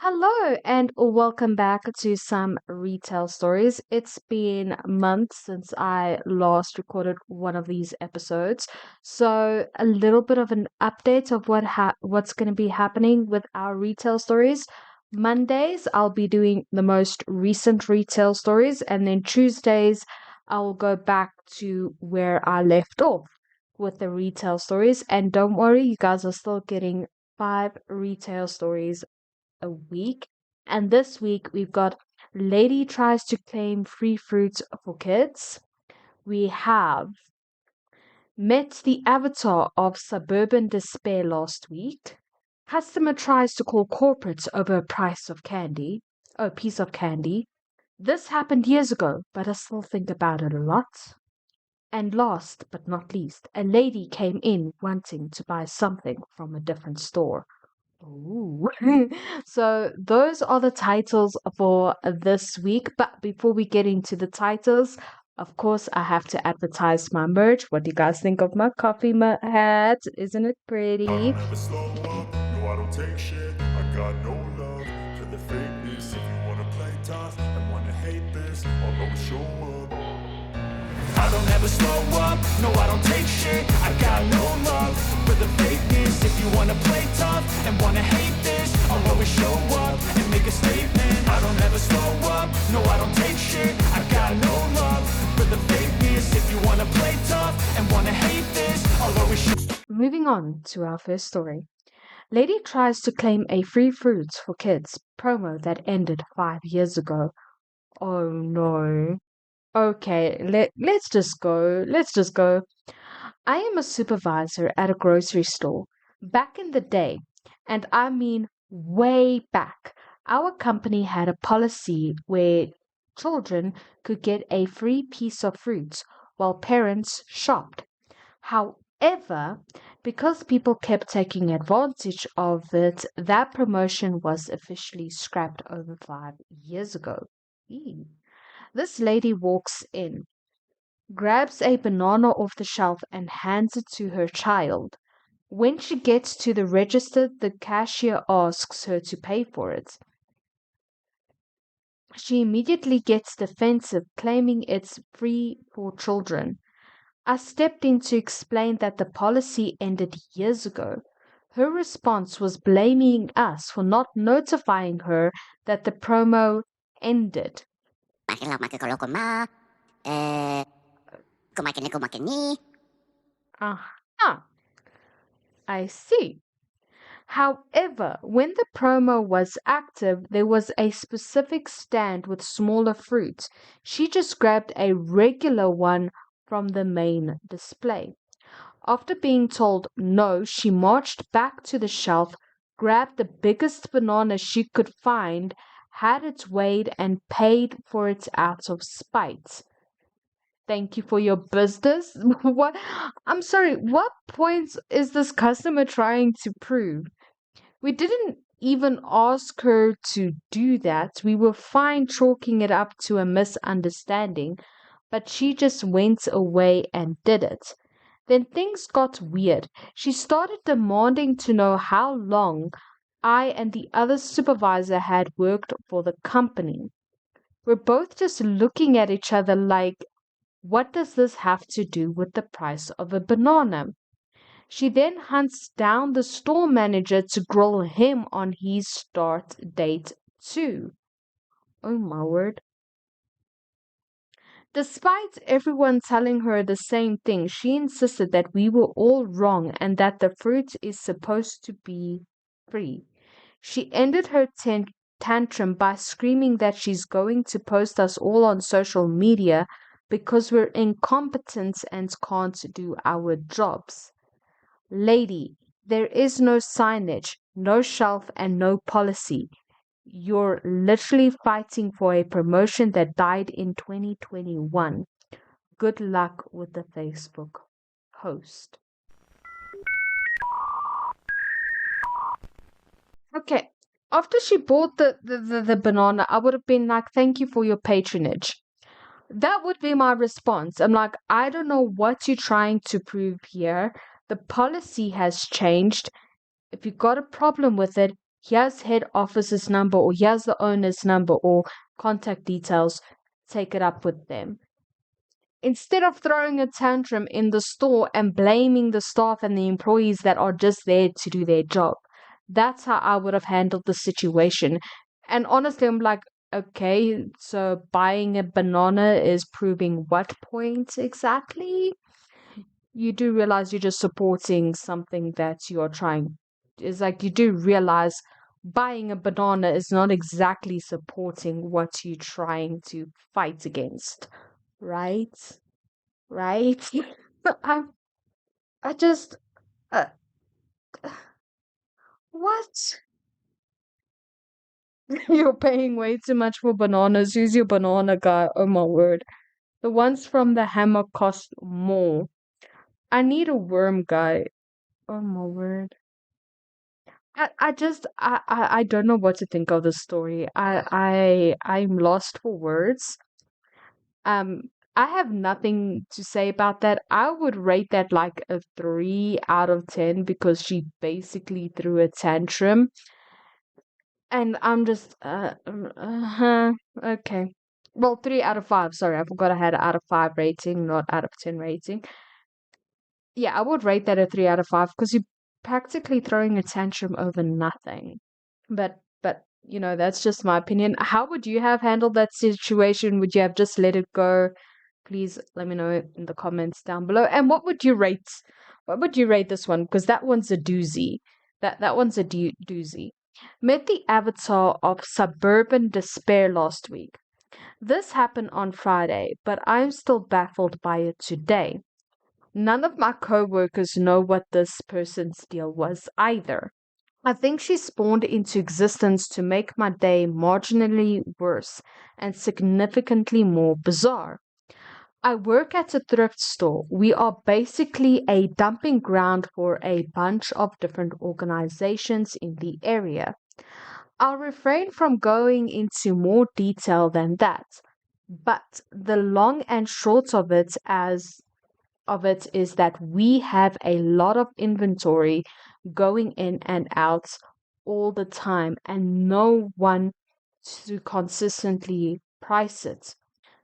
Hello and welcome back to some retail stories. It's been months since I last recorded one of these episodes, so a little bit of an update of what's going to be happening with our retail stories. Mondays I'll be doing the most recent retail stories, and then Tuesdays I'll go back to where I left off with the retail stories. And don't worry, you guys are still getting 5 retail stories a week. And this week we've got Lady tries to claim free fruits for kids. We have met the avatar of Suburban Despair last week. Customer tries to call corporate over a piece of candy. This happened years ago, but I still think about it a lot. And last but not least, a lady came in wanting to buy something from a different store. Ooh. So those are the titles for this week. But before we get into the titles, of course, I have to advertise my merch. What do you guys think of my coffee hat? Isn't it I pretty? don't ever slow up, no I don't take shit. I got no love for the fakeness. If you wanna play tough and wanna hate this, I'll always show up. I don't ever slow up, no I don't take shit. I got no love for the fakeness. If you wanna play tough and wanna hate this, I'll always show up and make a statement. I don't ever slow up, no I don't take shit. I got no love for the fakeness. If you wanna play tough and wanna hate this, I'll always show. Moving on to our first story. Lady tries to claim a free fruits for kids promo that ended 5 years ago. Oh no. Okay, let's just go. Let's just go. I am a supervisor at a grocery store. Back in the day, and I mean way back, our company had a policy where children could get a free piece of fruit while parents shopped. However, because people kept taking advantage of it, that promotion was officially scrapped over 5 years ago. Eee. This lady walks in, grabs a banana off the shelf and hands it to her child. When she gets to the register, the cashier asks her to pay for it. She immediately gets defensive, claiming it's free for children. I stepped in to explain that the policy ended years ago. Her response was blaming us for not notifying her that the promo ended. Aha, I see. However, when the promo was active, there was a specific stand with smaller fruits. She just grabbed a regular one from the main display. After being told no, she marched back to the shelf, grabbed the biggest banana she could find, had it weighed, and paid for it out of spite. Thank you for your business. What? I'm sorry, what points is this customer trying to prove? We didn't even ask her to do that. We were fine chalking it up to a misunderstanding, but she just went away and did it. Then things got weird. She started demanding to know how long I and the other supervisor had worked for the company. We're both just looking at each other like, what does this have to do with the price of a banana? She then hunts down the store manager to grill him on his start date too. Oh my word. Despite everyone telling her the same thing, she insisted that we were all wrong and that the fruit is supposed to be free. She ended her tantrum by screaming that she's going to post us all on social media because we're incompetent and can't do our jobs. Lady, there is no signage, no shelf, and no policy. You're literally fighting for a promotion that died in 2021. Good luck with the Facebook post. Okay, after she bought the banana, I would have been like, thank you for your patronage. That would be my response. I'm like, I don't know what you're trying to prove here. The policy has changed. If you got a problem with it, Here's head office's number, or here's the owner's number, or contact details. Take it up with them. Instead of throwing a tantrum in the store and blaming the staff and the employees that are just there to do their job. That's how I would have handled the situation. And honestly, I'm like, okay, so buying a banana is proving what point exactly? You do realize you're just supporting something that you're trying. It's like you do realize buying a banana is not exactly supporting what you're trying to fight against, right? Right? I I just uh, what? You're paying way too much for bananas. Who's your banana guy? Oh my word. The ones from the hammock cost more. I need a worm guy. Oh my word. I don't know what to think of this story. I'm lost for words. Um, I have nothing to say about that. I would rate that like a 3 out of 10 because she basically threw a tantrum. And I'm just, okay. Well, 3 out of 5. Sorry, I forgot I had an out of 5 rating, not out of 10 rating. Yeah, I would rate that a 3 out of 5 because you're practically throwing a tantrum over nothing. But that's just my opinion. How would you have handled that situation? Would you have just let it go? Please let me know in the comments down below. And what would you rate? What would you rate this one? Because that one's a doozy. That one's a doozy. Met the avatar of Suburban Despair last week. This happened on Friday, but I'm still baffled by it today. None of my co-workers know what this person's deal was either. I think she spawned into existence to make my day marginally worse and significantly more bizarre. I work at a thrift store. We are basically a dumping ground for a bunch of different organizations in the area. I'll refrain from going into more detail than that, but the long and short of it is that we have a lot of inventory going in and out all the time and no one to consistently price it.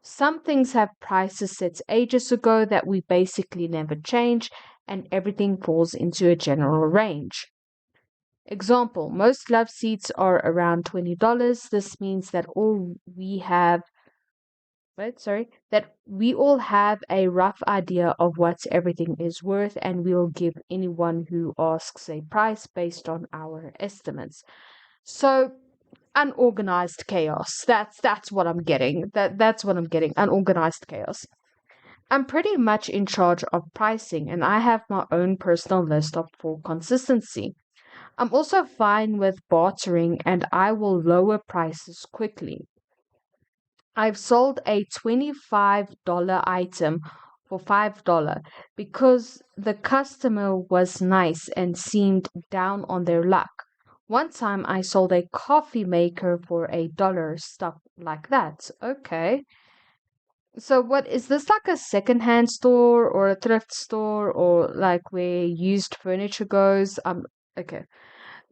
Some things have prices set ages ago that we basically never change, and everything falls into a general range. Example, most love seats are around $20. This means that we all have a rough idea of what everything is worth, and we'll give anyone who asks a price based on our estimates. So unorganized chaos. That's what I'm getting. That's what I'm getting. Unorganized chaos. I'm pretty much in charge of pricing, and I have my own personal list for consistency. I'm also fine with bartering, and I will lower prices quickly. I've sold a $25 item for $5 because the customer was nice and seemed down on their luck. One time I sold a coffee maker for $1, stuff like that. Okay. So what is this, like a secondhand store or a thrift store or like where used furniture goes? Okay.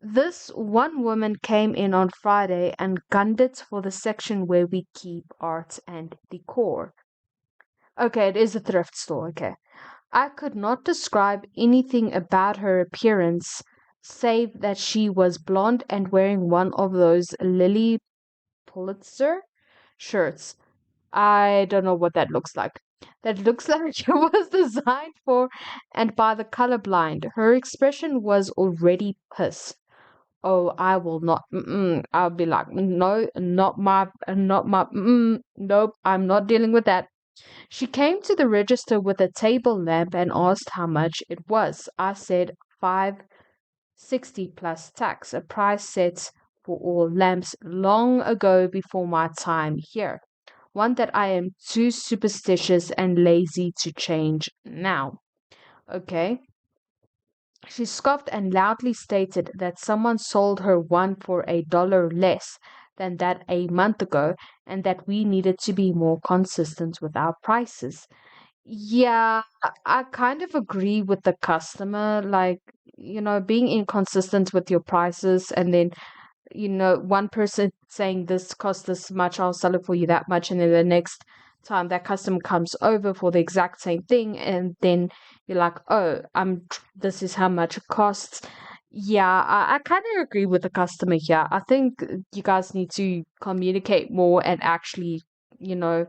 This one woman came in on Friday and gunned it for the section where we keep art and decor. Okay, it is a thrift store, okay. I could not describe anything about her appearance save that she was blonde and wearing one of those Lily Pulitzer shirts. I don't know what that looks like. That looks like it was designed for and by the colorblind. Her expression was already pissed. Oh, I will not. I'll be like, no, nope, I'm not dealing with that. She came to the register with a table lamp and asked how much it was. I said 5.60 plus tax, a price set for all lamps long ago before my time here. One that I am too superstitious and lazy to change now. Okay. She scoffed and loudly stated that someone sold her one for $1 less than that a month ago and that we needed to be more consistent with our prices. Yeah, I kind of agree with the customer, like, being inconsistent with your prices and then one person saying this costs this much, I'll sell it for you that much, and then the next time that customer comes over for the exact same thing, and then you're like, oh, this is how much it costs. Yeah, I kind of agree with the customer here. I think you guys need to communicate more and actually, you know,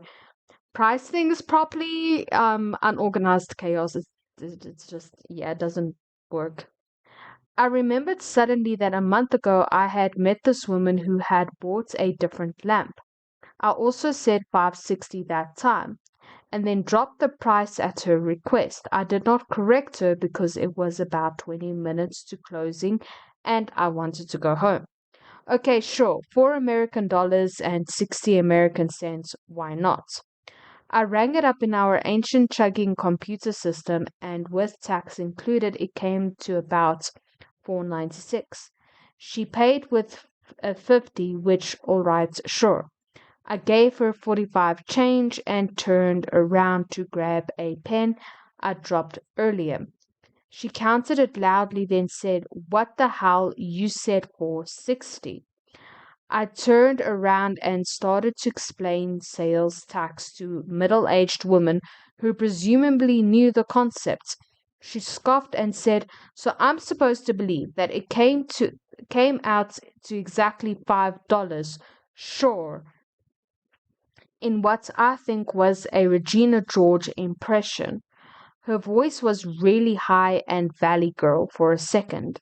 price things properly. Unorganized chaos it's just, yeah, it doesn't work. I remembered suddenly that a month ago I had met this woman who had bought a different lamp. I also said 560 that time, and then dropped the price at her request. I did not correct her because it was about 20 minutes to closing and I wanted to go home. Okay, sure, $4 American and 60 American cents, why not? I rang it up in our ancient chugging computer system, and with tax included, it came to about 496. She paid with a 50, which, all right, sure. I gave her 45 change and turned around to grab a pen I dropped earlier. She counted it loudly, then said, "What the hell, you said 460." I turned around and started to explain sales tax to middle-aged woman who presumably knew the concept. She scoffed and said, "So I'm supposed to believe that it came out to exactly $5. Sure." In what I think was a Regina George impression. Her voice was really high and Valley Girl for a second,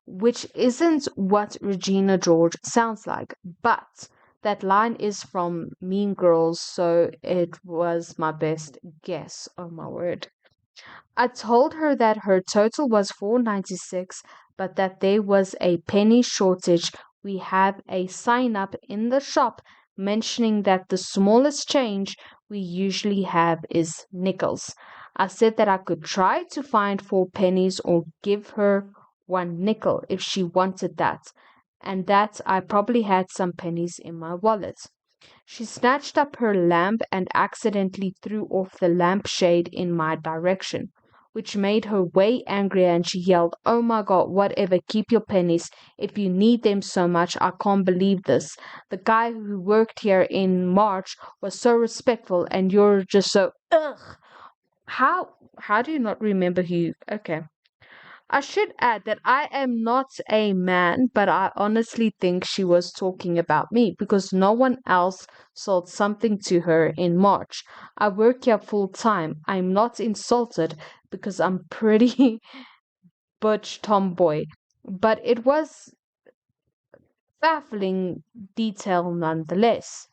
which isn't what Regina George sounds like, but that line is from Mean Girls, so it was my best guess. Oh my word. I told her that her total was 496, but that there was a penny shortage. We have a sign up in the shop mentioning that the smallest change we usually have is nickels. I said that I could try to find 4 pennies or give her 1 nickel if she wanted that, and that I probably had some pennies in my wallet. She snatched up her lamp and accidentally threw off the lampshade in my direction, which made her way angrier, and she yelled, "Oh my God, whatever, keep your pennies. If you need them so much, I can't believe this. The guy who worked here in March was so respectful, and you're just so, ugh." How do you not remember who? Okay. I should add that I am not a man, but I honestly think she was talking about me because no one else sold something to her in March. I work here full time. I'm not insulted because I'm pretty butch tomboy, but it was baffling detail nonetheless.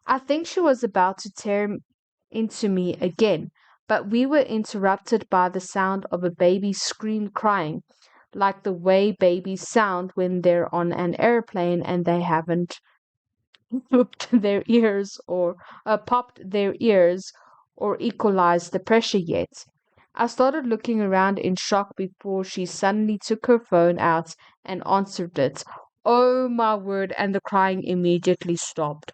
I think she was about to tear into me again, but we were interrupted by the sound of a baby scream crying, like the way babies sound when they're on an airplane and they haven't pooped their ears or popped their ears or equalized the pressure yet. I started looking around in shock before she suddenly took her phone out and answered it. Oh my word, and the crying immediately stopped.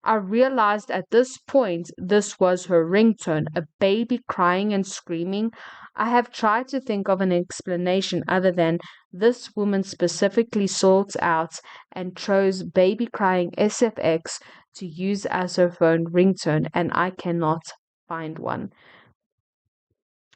I realized at this point this was her ringtone, a baby crying and screaming. I have tried to think of an explanation other than this woman specifically sought out and chose baby crying SFX to use as her phone ringtone, and I cannot find one.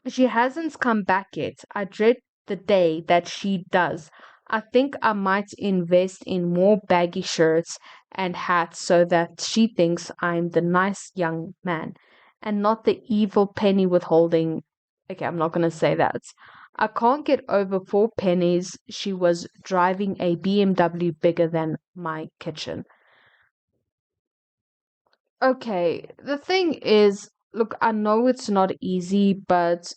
She hasn't come back yet. I dread the day that she does. I think I might invest in more baggy shirts and hats so that she thinks I'm the nice young man and not the evil penny withholding. Okay, I'm not going to say that. I can't get over 4 pennies. She was driving a BMW bigger than my kitchen. Okay, the thing is, look, I know it's not easy, but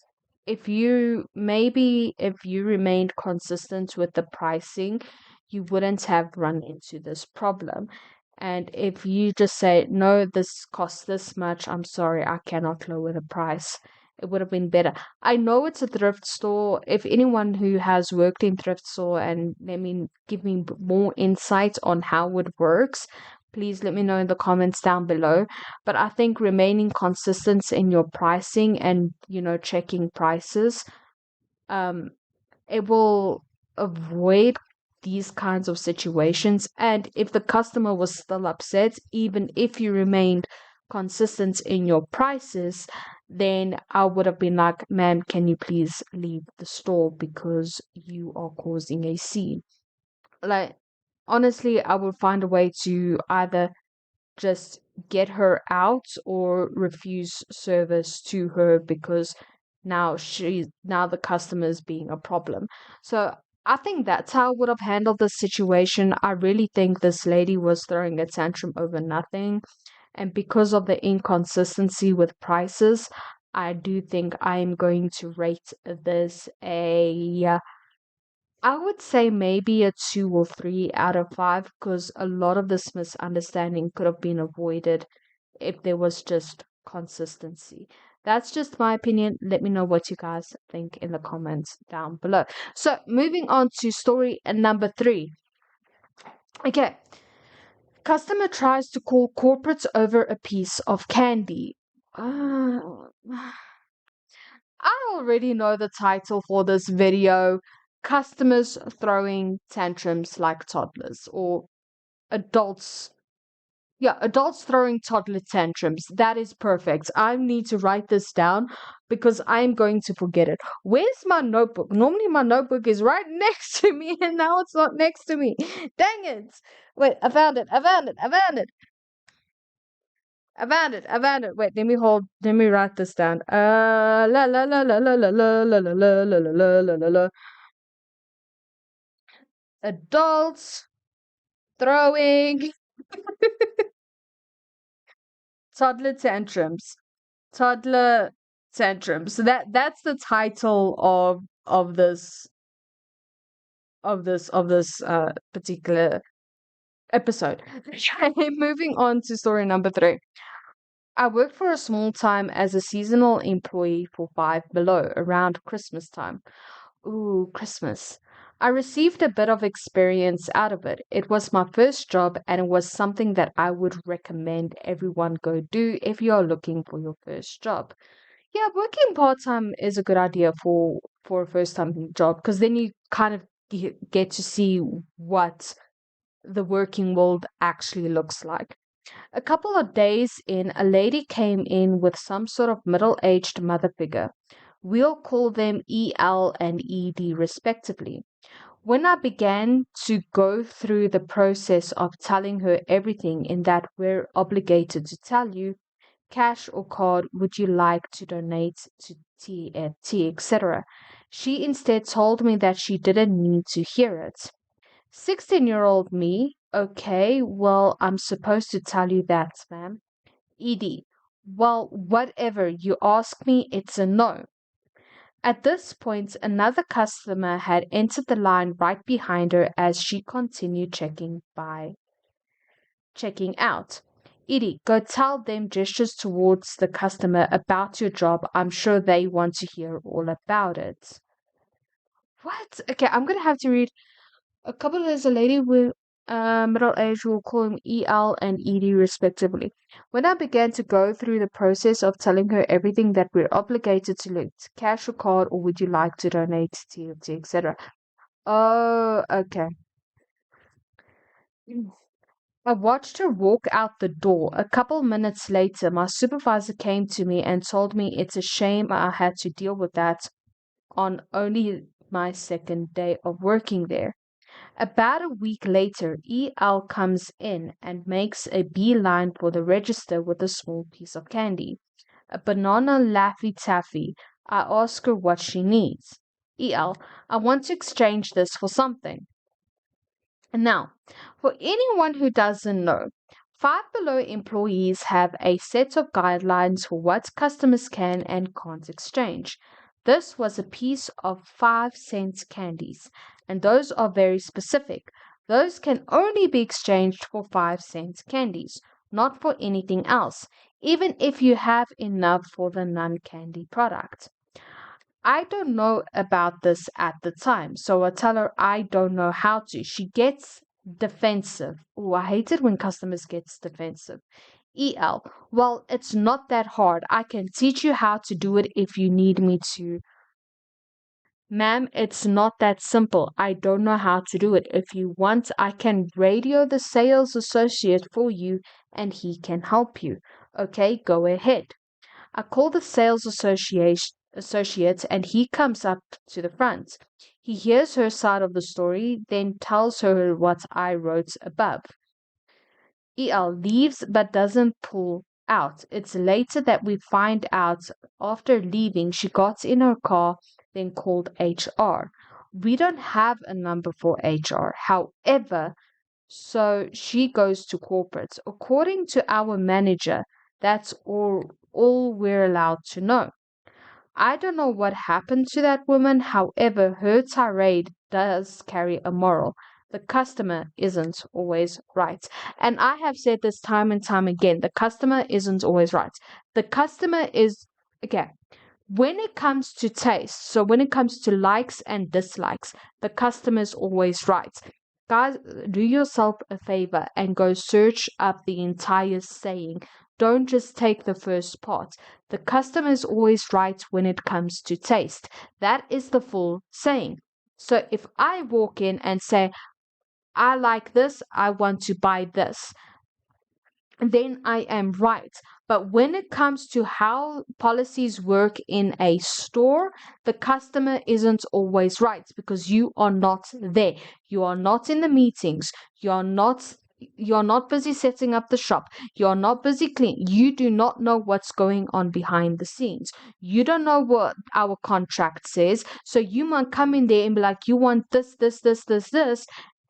if you remained consistent with the pricing, you wouldn't have run into this problem. And if you just say, no, this costs this much, I'm sorry, I cannot lower the price, it would have been better. I know it's a thrift store. If anyone who has worked in thrift store and let me give me more insight on how it works, please let me know in the comments down below. But I think remaining consistent in your pricing and, checking prices, um, it will avoid these kinds of situations. And if the customer was still upset, even if you remained consistent in your prices, then I would have been like, ma'am, can you please leave the store because you are causing a scene? Like, honestly, I would find a way to either just get her out or refuse service to her because now the customer is being a problem. So I think that's how I would have handled the situation. I really think this lady was throwing a tantrum over nothing, and because of the inconsistency with prices, I do think I am going to rate this a I would say maybe a 2 or 3 out of 5, because a lot of this misunderstanding could have been avoided if there was just consistency. That's just my opinion. Let me know what you guys think in the comments down below. So, moving on to story number 3. Okay, customer tries to call corporates over a piece of candy. Uh, I already know the title for this video: customers throwing tantrums like toddlers, or adults. Yeah, adults throwing toddler tantrums. That is perfect. I need to write this down because I'm going to forget it. Where's my notebook? Normally my notebook is right next to me, and now it's not next to me. Dang it. Wait, I found it. I found it. I found it. I found it. I found it. Wait, let me write this down. La la la la la la la la la la la la la la la. Adults throwing toddler tantrums. Toddler tantrums. So that's the title of this particular episode. Okay, moving on to story number 3. I worked for a small time as a seasonal employee for Five Below around Christmas time. Ooh, Christmas. I received a bit of experience out of it. It was my first job, and it was something that I would recommend everyone go do if you are looking for your first job. Yeah, working part-time is a good idea for a first-time job, because then you kind of get to see what the working world actually looks like. A couple of days in, a lady came in with some sort of middle-aged mother figure. We'll call them EL and ED respectively. When I began to go through the process of telling her everything in that we're obligated to tell you, cash or card, would you like to donate to TFT, etc., she instead told me that she didn't need to hear it. 16-year-old me, okay, well, I'm supposed to tell you that, ma'am. ED, well, whatever you ask me, it's a no. At this point, another customer had entered the line right behind her as she continued checking out. Edie, go tell them gestures towards the customer about your job. I'm sure they want to hear all about it. What? Okay, I'm gonna have to read. A couple of days a lady with middle age will call him EL and ED respectively. When I began to go through the process of telling her everything that we're obligated to look, cash or card, or would you like to donate to TFT, etc. Oh, okay. I watched her walk out the door. A couple minutes later, my supervisor came to me and told me it's a shame I had to deal with that on only my second day of working there. About a week later, EL comes in and makes a beeline for the register with a small piece of candy. A banana Laffy Taffy. I ask her what she needs. EL, I want to exchange this for something. Now, for anyone who doesn't know, Five Below employees have a set of guidelines for what customers can and can't exchange. This was a piece of 5 cent candies, and those are very specific. Those can only be exchanged for 5 cent candies, not for anything else, even if you have enough for the non candy product. I don't know about this at the time, so I tell her I don't know how to. She gets defensive. Oh, I hate it when customers gets defensive. EL, well, it's not that hard. I can teach you how to do it if you need me to. Ma'am, it's not that simple. I don't know how to do it. If you want, I can radio the sales associate for you and he can help you. Okay, go ahead. I call the sales associate and he comes up to the front. He hears her side of the story, then tells her what I wrote above. EL leaves but doesn't pull out. It's later that we find out after leaving she got in her car, then called HR. We don't have a number for HR. However, so she goes to corporate. According to our manager, that's all we're allowed to know. I don't know what happened to that woman. However, her tirade does carry a moral. The customer isn't always right. And I have said this time and time again, the customer isn't always right. The customer is, okay, when it comes to taste, so when it comes to likes and dislikes, the customer is always right. Guys, do yourself a favor and go search up the entire saying. Don't just take the first part. The customer is always right when it comes to taste. That is the full saying. So if I walk in and say, I like this, I want to buy this, then I am right. But when it comes to how policies work in a store, the customer isn't always right because you are not there. You are not in the meetings. You're not busy setting up the shop. You're not busy cleaning. You do not know what's going on behind the scenes. You don't know what our contract says. So you might come in there and be like, you want this.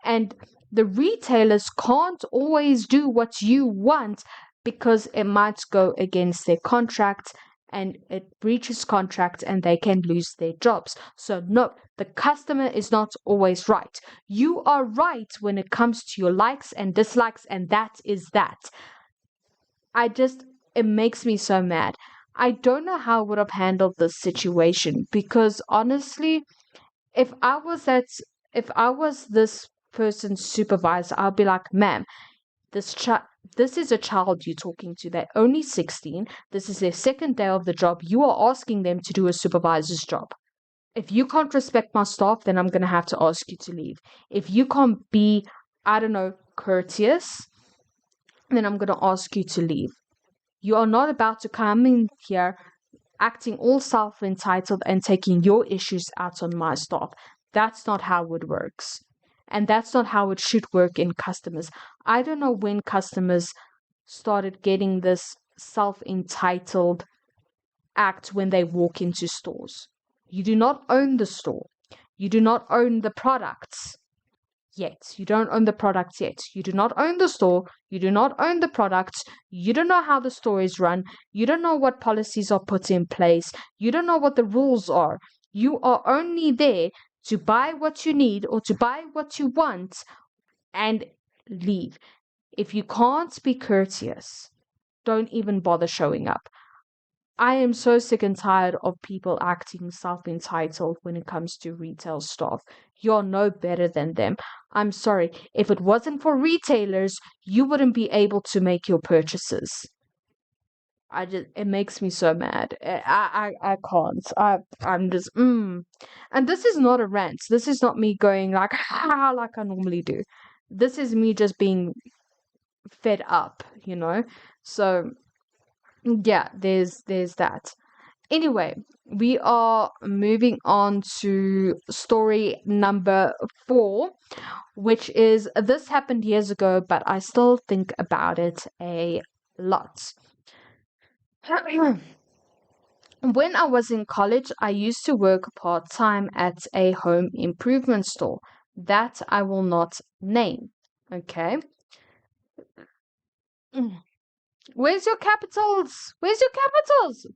And the retailers can't always do what you want because it might go against their contract and it breaches contract and they can lose their jobs. So no, the customer is not always right. You are right when it comes to your likes and dislikes, and that is that. It makes me so mad. I don't know how I would have handled this situation because honestly, if I was this person's supervisor, I'll be like, ma'am, this is a child you're talking to. They're only 16. This is their second day of the job. You are asking them to do a supervisor's job. If you can't respect my staff, then I'm going to have to ask you to leave. If you can't be, I don't know, courteous, then I'm going to ask you to leave. You are not about to come in here acting all self-entitled and taking your issues out on my staff. That's not how it works. And that's not how it should work in customers. I don't know when customers started getting this self-entitled act when they walk into stores. You do not own the store. You do not own the products yet. You don't own the products yet. You do not own the store. You do not own the products. You don't know how the store is run. You don't know what policies are put in place. You don't know what the rules are. You are only there to buy what you need or to buy what you want and leave. If you can't be courteous, don't even bother showing up. I am so sick and tired of people acting self-entitled when it comes to retail staff. You're no better than them. I'm sorry. If it wasn't for retailers, you wouldn't be able to make your purchases. It makes me so mad. I can't. I'm just And this is not a rant. This is not me going like like I normally do. This is me just being fed up, you know. So yeah, there's that. Anyway, we are moving on to story number 4, which is this happened years ago, but I still think about it a lot. When I was in college, I used to work part-time at a home improvement store that I will not name. Okay. Where's your capitals? Where's your capitals?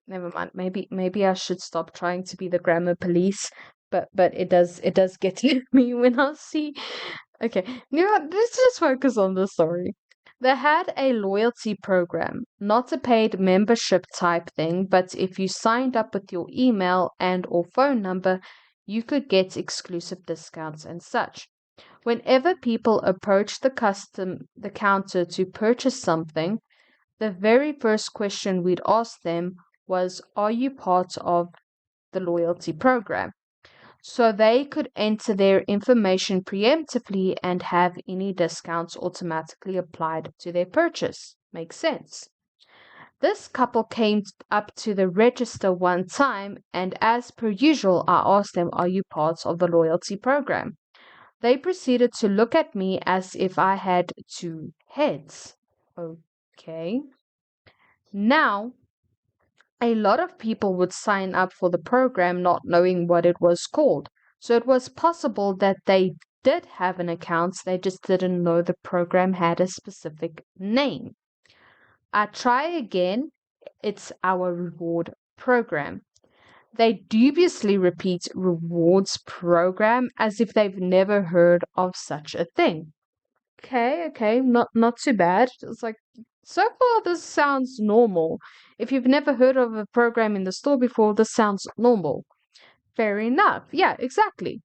Never mind. Maybe I should stop trying to be the grammar police. But it does get to me when I see. Okay, you know what? Let's just focus on the story. They had a loyalty program, not a paid membership type thing, but if you signed up with your email and or phone number, you could get exclusive discounts and such. Whenever people approached the counter to purchase something, the very first question we'd ask them was, are you part of the loyalty program, so they could enter their information preemptively and have any discounts automatically applied to their purchase. Makes sense. This couple came up to the register one time, and as per usual, I asked them, "Are you part of the loyalty program?" They proceeded to look at me as if I had two heads. Okay. Now, a lot of people would sign up for the program not knowing what it was called. So it was possible that they did have an account, they just didn't know the program had a specific name. I try again, it's our reward program. They dubiously repeat rewards program as if they've never heard of such a thing. Okay, not too bad. It's like, so far this sounds normal. If you've never heard of a program in the store before, this sounds normal. Fair enough. Yeah, exactly.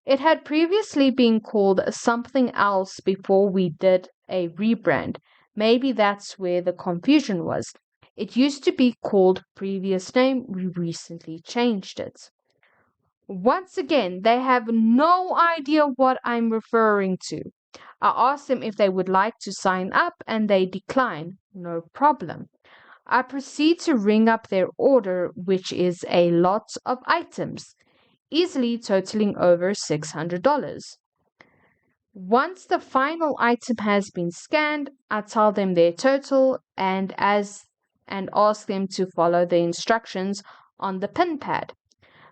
It had previously been called something else before we did a rebrand. Maybe that's where the confusion was. It used to be called previous name. We recently changed it. Once again, they have no idea what I'm referring to. I asked them if they would like to sign up and they decline. No problem. I proceed to ring up their order, which is a lot of items, easily totaling over $600. Once the final item has been scanned, I tell them their total and ask them to follow the instructions on the pin pad.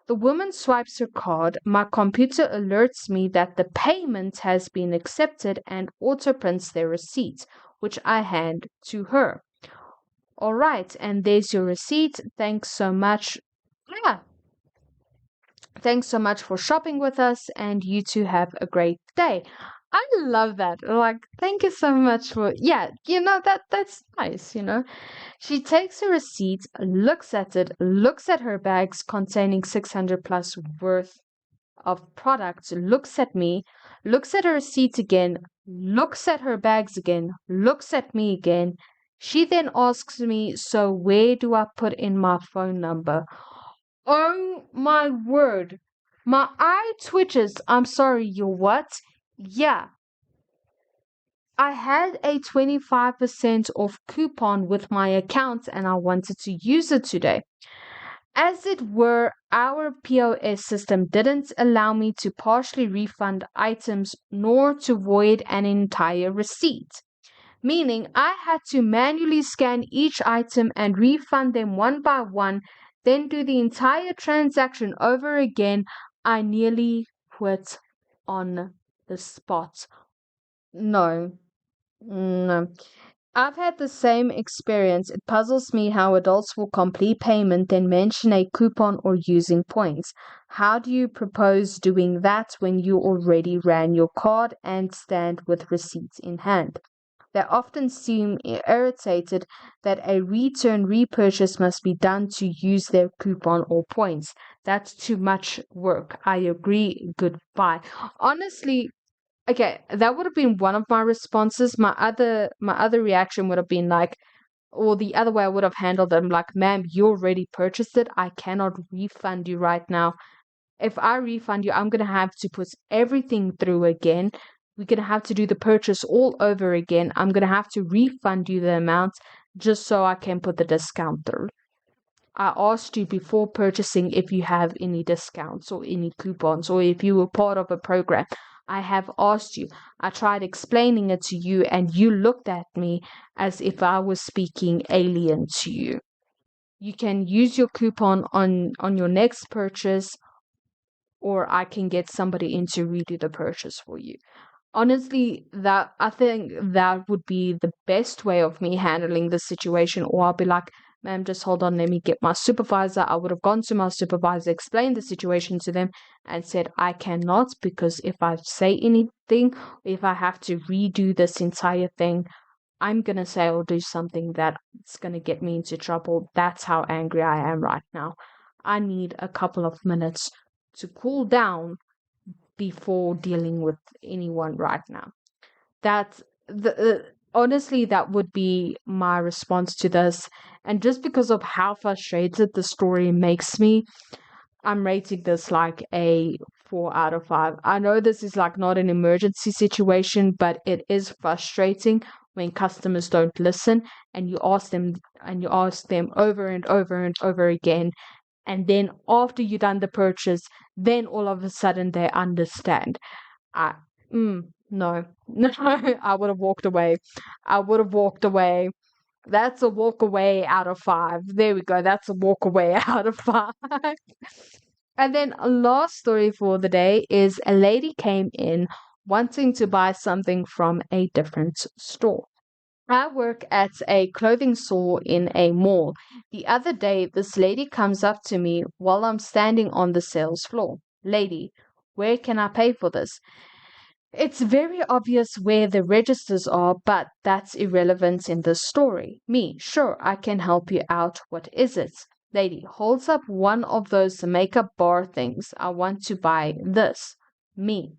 The woman swipes her card. My computer alerts me that the payment has been accepted and auto-prints their receipt, which I hand to her. All right, and there's your receipt. Thanks so much. Yeah. Thanks so much for shopping with us, and you two have a great day. I love that. Like, thank you so much for, yeah, that's nice. She takes a receipt, looks at it, looks at her bags containing 600 plus worth of products, looks at me, looks at her receipt again, looks at her bags again, looks at me again. She then asks me, "So where do I put in my phone number?" Oh my word. My eye twitches. I'm sorry, you what? Yeah, I had a 25% off coupon with my account and I wanted to use it today. As it were, our POS system didn't allow me to partially refund items nor to void an entire receipt, meaning I had to manually scan each item and refund them one by one, then do the entire transaction over again. I nearly quit on the spot. No, no. I've had the same experience. It puzzles me how adults will complete payment, then mention a coupon or using points. How do you propose doing that when you already ran your card and stand with receipts in hand? They often seem irritated that a return repurchase must be done to use their coupon or points. That's too much work. I agree. Goodbye. Honestly, okay, that would have been one of my responses. My other reaction would have been like, or the other way I would have handled them like, "Ma'am, you already purchased it. I cannot refund you right now. If I refund you, I'm gonna have to put everything through again. We're gonna have to do the purchase all over again. I'm gonna have to refund you the amount just so I can put the discount through. I asked you before purchasing if you have any discounts or any coupons or if you were part of a program. I have asked you. I tried explaining it to you and you looked at me as if I was speaking alien to you. You can use your coupon on your next purchase, or I can get somebody in to redo the purchase for you." Honestly, that I think that would be the best way of me handling the situation. Or I'll be like, "Ma'am, just hold on, let me get my supervisor." I would have gone to my supervisor, explained the situation to them, and said, "I cannot, because if I say anything, if I have to redo this entire thing, I'm gonna say or do something that's gonna get me into trouble." That's how angry I am right now. I need a couple of minutes to cool down before dealing with anyone right now. That's honestly, that would be my response to this. And just because of how frustrated the story makes me, I'm rating this like a 4 out of 5. I know this is like not an emergency situation, but it is frustrating when customers don't listen and you ask them over and over and over again. And then after you've done the purchase, then all of a sudden they understand. I, no, no, I would have walked away. I would have walked away. That's a walk away out of 5. There we go. That's a walk away out of 5. And then a last story for the day is a lady came in wanting to buy something from a different store. I work at a clothing store in a mall. The other day, this lady comes up to me while I'm standing on the sales floor. Lady, where can I pay for this? It's very obvious where the registers are, but that's irrelevant in this story. Me, sure, I can help you out. What is it? Lady holds up one of those makeup bar things. I want to buy this. Me,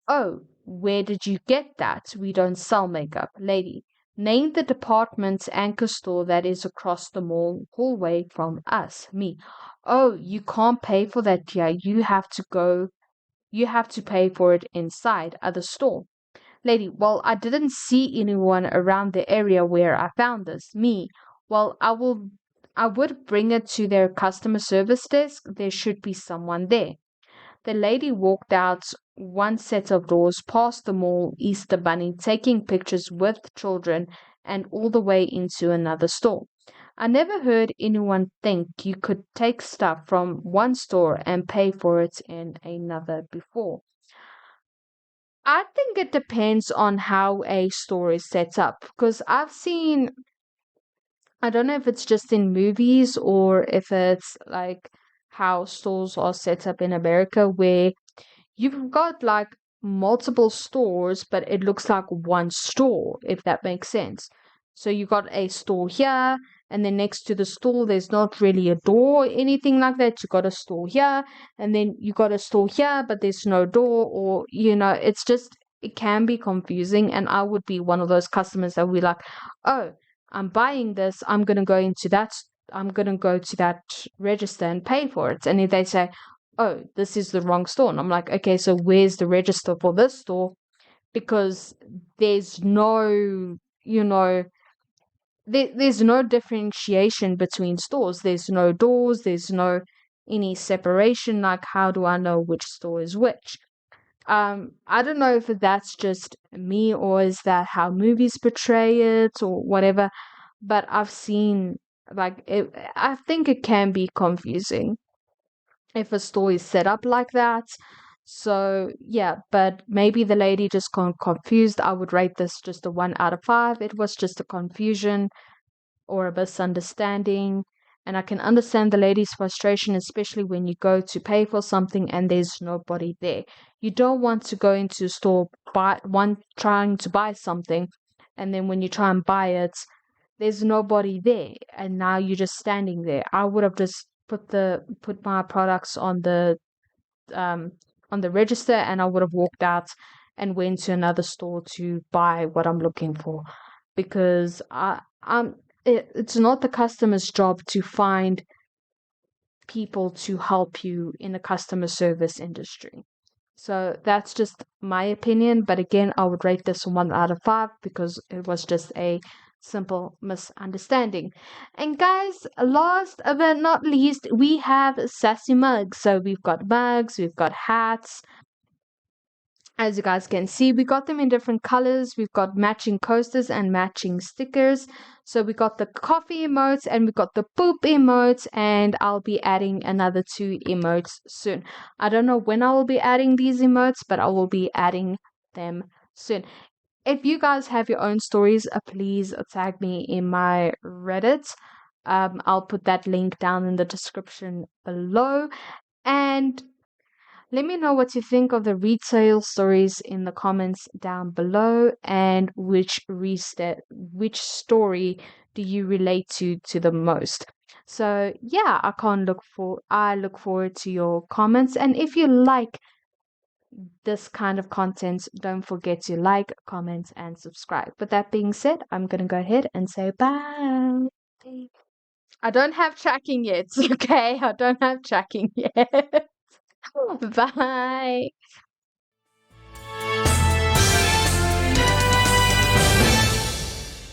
oh, where did you get that? We don't sell makeup. Lady, name the department's anchor store that is across the mall hallway from us. Me, oh, you can't pay for that here. You have to pay for it inside other store. Lady, well, I didn't see anyone around the area where I found this. Me, well, I would bring it to their customer service desk. There should be someone there. The lady walked out one set of doors past the mall Easter Bunny, taking pictures with children, and all the way into another store. I never heard anyone think you could take stuff from one store and pay for it in another before. I think it depends on how a store is set up because I don't know if it's just in movies or if it's like how stores are set up in America where you've got like multiple stores, but it looks like one store, if that makes sense. So you got a store here, and then next to the store, there's not really a door or anything like that. You got a store here, and then you got a store here, but there's no door, or it's just it can be confusing. And I would be one of those customers that would be like, oh, I'm buying this, I'm gonna go to that register and pay for it. And if they say, oh, this is the wrong store. And I'm like, okay, so where's the register for this store? Because there's no, there's no differentiation between stores. There's no doors. There's no any separation. Like, how do I know which store is which? I don't know if that's just me or is that how movies portray it or whatever. But I've seen like it, I think it can be confusing if a store is set up like that. So yeah, but maybe the lady just got confused. I would rate this just a 1 out of 5. It was just a confusion or a misunderstanding. And I can understand the lady's frustration, especially when you go to pay for something and there's nobody there. You don't want to go into a store trying to buy something, and then when you try and buy it, there's nobody there, and now you're just standing there. I would have just put my products um on the register, and I would have walked out and went to another store to buy what I'm looking for, because it's not the customer's job to find people to help you in the customer service industry. So that's just my opinion. But again, I would rate this 1 out of 5 because it was just a simple misunderstanding. And guys, last but not least, we have Sassy mugs. So we've got mugs, we've got hats. As you guys can see, we got them in different colors. We've got matching coasters and matching stickers. So we got the coffee emotes and we got the poop emotes, and I'll be adding another 2 emotes soon. I don't know when I will be adding these emotes, but I will be adding them soon. If you guys have your own stories, please tag me in my Reddit. I'll put that link down in the description below. And let me know what you think of the retail stories in the comments down below, and which story do you relate to the most. So yeah, I look forward to your comments, and if you like this kind of content, don't forget to like, comment, and subscribe. With that being said, I'm gonna go ahead and say bye. I don't have tracking yet. Okay, I don't have tracking yet. Bye.